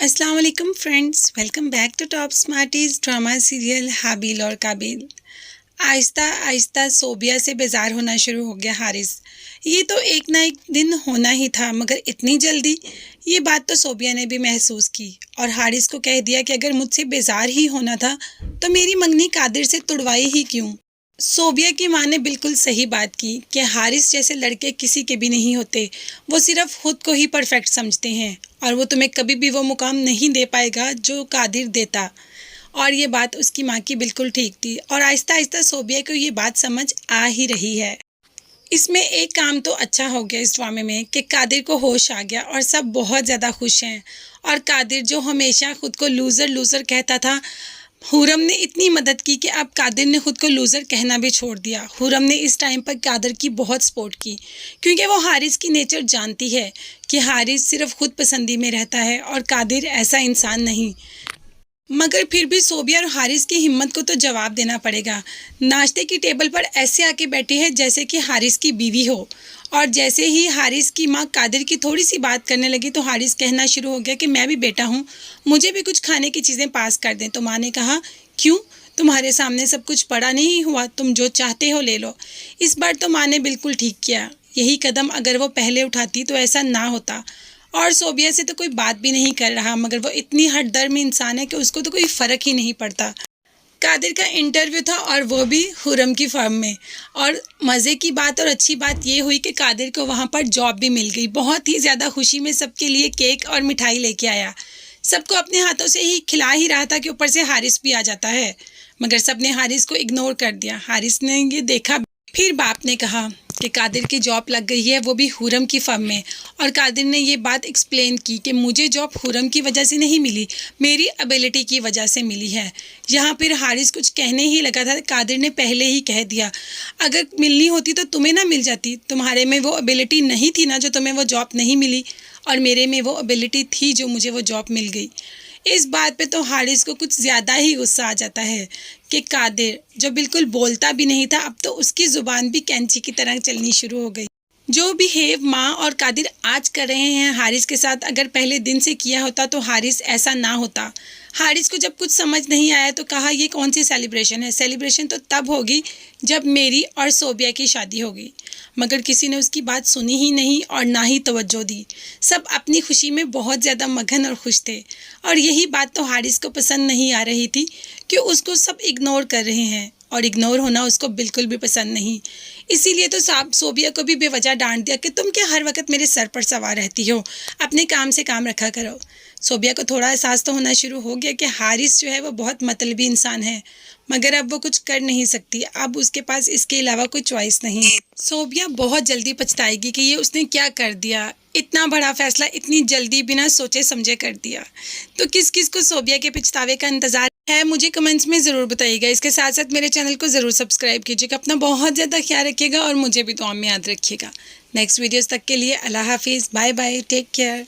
अस्सलाम वालेकुम friends, welcome back to Top Smarties drama serial Habil और काबिल। आहिस्ता आहिस्ता सोबिया से बेजार होना शुरू हो गया हारिस। ये तो एक ना एक दिन होना ही था, मगर इतनी जल्दी। ये बात तो सोबिया ने भी महसूस की और हारिस को कह दिया कि अगर मुझसे बेजार ही होना था तो मेरी मंगनी कादिर से तुड़वाई ही क्यों। सोबिया की माँ ने बिल्कुल सही बात की कि हारिस जैसे लड़के किसी के भी नहीं होते। वो सिर्फ खुद को ही परफेक्ट समझते हैं और वो तुम्हें कभी भी वो मुकाम नहीं दे पाएगा जो कादिर देता। और ये बात उसकी माँ की बिल्कुल ठीक थी और आहिस्ता आहिस्ता सोबिया को ये बात समझ आ ही रही है। इसमें एक काम तो अच्छा हो गया इस ड्रामे में कि कादिर को होश आ गया और सब बहुत ज़्यादा खुश हैं। और कादिर जो हमेशा खुद को लूज़र लूज़र कहता था, हुरम ने इतनी मदद की कि अब कादिर ने खुद को लूज़र कहना भी छोड़ दिया। हुरम ने इस टाइम पर कादिर की बहुत सपोर्ट की क्योंकि वो हारिस की नेचर जानती है कि हारिस सिर्फ खुद पसंदी में रहता है और कादिर ऐसा इंसान नहीं। मगर फिर भी सोबिया और हारिस की हिम्मत को तो जवाब देना पड़ेगा। नाश्ते की टेबल पर ऐसे आके बैठी है जैसे कि हारिस की बीवी हो। और जैसे ही हारिस की माँ कादिर की थोड़ी सी बात करने लगी तो हारिस कहना शुरू हो गया कि मैं भी बेटा हूँ, मुझे भी कुछ खाने की चीज़ें पास कर दें। तो माँ ने कहा, क्यों, तुम्हारे सामने सब कुछ पड़ा नहीं हुआ, तुम जो चाहते हो ले लो। इस बार तो माँ ने बिल्कुल ठीक किया। यही कदम अगर वो पहले उठाती तो ऐसा ना होता। और सोबिया से तो कोई बात भी नहीं कर रहा, मगर वो इतनी हठधर्मी इंसान है कि उसको तो कोई फ़र्क ही नहीं पड़ता। कादिर का इंटरव्यू था और वो भी हुरम की फर्म में। और मज़े की बात और अच्छी बात ये हुई कि कादिर को वहाँ पर जॉब भी मिल गई। बहुत ही ज़्यादा खुशी में सबके लिए केक और मिठाई लेके आया। सबको अपने हाथों से ही खिला ही रहा था कि ऊपर से हारिस भी आ जाता है, मगर सबने हारिस को इग्नोर कर दिया। हारिस ने ये देखा। फिर बाप ने कहा कि कादिर की जॉब लग गई है, वो भी हुरम की फर्म में। और कादिर ने ये बात एक्सप्लेन की कि मुझे जॉब हुरम की वजह से नहीं मिली, मेरी एबिलिटी की वजह से मिली है। यहाँ फिर हारिस कुछ कहने ही लगा था, कादिर ने पहले ही कह दिया, अगर मिलनी होती तो तुम्हें ना मिल जाती, तुम्हारे में वो एबिलिटी नहीं थी ना जो तुम्हें वो जॉब नहीं मिली, और मेरे में वो एबिलिटी थी जो मुझे वो जॉब मिल गई। इस बात पे तो हारिस को कुछ ज़्यादा ही गुस्सा आ जाता है कि कादिर जो बिल्कुल बोलता भी नहीं था, अब तो उसकी ज़ुबान भी कैंची की तरह चलनी शुरू हो गई। जो बिहेव माँ और कादिर आज कर रहे हैं हारिस के साथ, अगर पहले दिन से किया होता तो हारिस ऐसा ना होता। हारिस को जब कुछ समझ नहीं आया तो कहा, ये कौन सी सेलिब्रेशन है, सेलिब्रेशन तो तब होगी जब मेरी और सोबिया की शादी होगी। मगर किसी ने उसकी बात सुनी ही नहीं और ना ही तवज्जो दी। सब अपनी खुशी में बहुत ज़्यादा मगन और खुश थे। और यही बात तो हारिस को पसंद नहीं आ रही थी कि उसको सब इग्नोर कर रहे हैं और इग्नोर होना उसको बिल्कुल भी पसंद नहीं। इसीलिए तो साहब सोबिया को भी बेवजह डांट दिया कि तुम क्या हर वक्त मेरे सर पर सवार रहती हो, अपने काम से काम रखा करो। सोबिया को थोड़ा एहसास तो होना शुरू हो गया कि हारिस जो है वो बहुत मतलबी इंसान है, मगर अब वो कुछ कर नहीं सकती। अब उसके पास इसके अलावा कोई चॉइस नहीं। सोबिया बहुत जल्दी पछताएगी कि ये उसने क्या कर दिया, इतना बड़ा फैसला इतनी जल्दी बिना सोचे समझे कर दिया। तो किस किस को सोबिया के पछतावे का इंतज़ार है, मुझे कमेंट्स में ज़रूर बताइएगा। इसके साथ साथ मेरे चैनल को ज़रूर सब्सक्राइब कीजिएगा। अपना बहुत ज़्यादा ख्याल रखिएगा और मुझे भी दुआ में याद रखिएगा। नेक्स्ट वीडियोज़ तक के लिए अल्लाह हाफिज़, बाय बाय, टेक केयर।